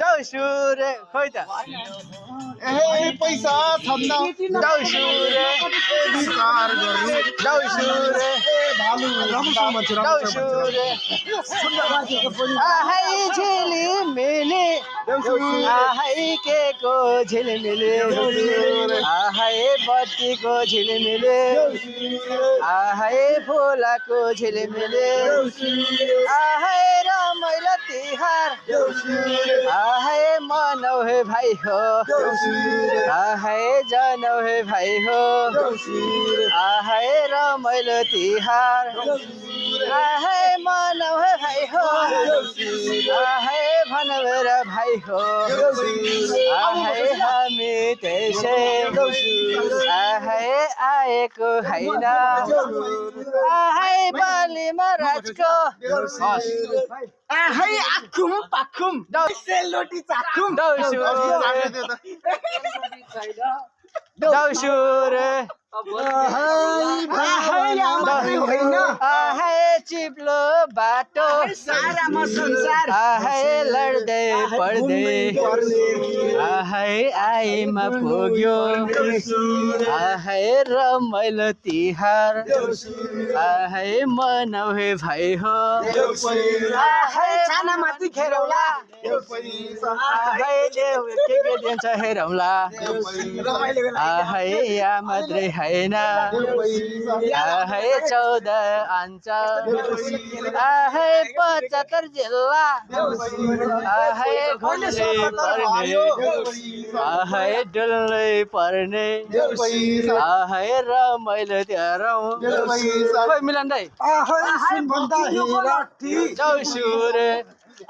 Daushure khoi ta पैसा थम्दा Daushure विचार गर्नु Daushure भालु राम्रोसँग भन्छु Daushure ahai झिली मिली ahai के को झिलमिली ahai बत्ती को झिलमिली ahai फुलाको झिलमिली ahai रमाइलो तिहार ahai मनौ हे भाइ हो ahai जनौ हे भाइ हो ahai रमाइलो तिहार ahai मनौ हे भाइ हो ahai भनौर भाइ हो ahai हामी त्यसै ahai आएको हैन ahai बालीमा राजको ahai आखुम पाखुम सेलरोटी चाखुम दाउसुरे ahai चिप्लो बाटो सारामा संसार आहै लड्दै पढ्दै आहै आइमा पुग्यो आहै रमाइलो तिहार आहै मनौ हे भाइ हो ahai छानामाथि खेरौला आहै देउ के दिन्छ हेरौँला आहै या मात्रै हैन आहै 14 अञ्चल आहै 75 जिल्ला आहै घुम्नै पर्ने आहै डुल्नै पर्ने आहै रमाइलो तिहारौँ खोइ मिलन दाइ ahai भन्दा हिराटी दाउसुरे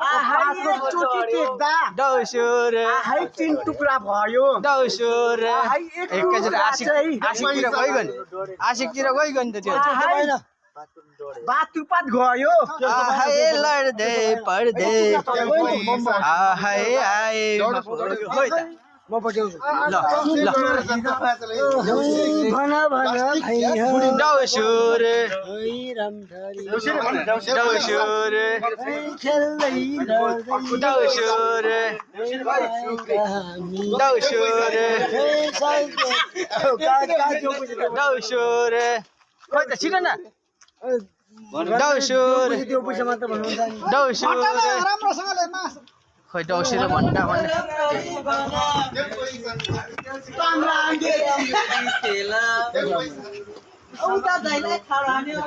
ahai एकचोटि टेक्दा दाउसुरे ahai 3 टुक्रा भयो दाउसुरे ahai एकैचोटि आशिकतिर गइगन आशिकतिर गइगन त त्यो बातुपात गयो आहै लड्दै पढ्दै आहै आए खोइ त म पठाउँछु ल भन भन भाइ हो दाउसुरे दाउसुरे खेल्दै दाउसुरे दाउसुरे दाउसुरे खोइ त छिटो न दाउसुरे त्यो पैसा मात्र भन्नुहुन्छ नि दाउसुरे राम्रोसँगले मास खोइ दाउसुरे भन्दा औता दाइलाई खारान्यो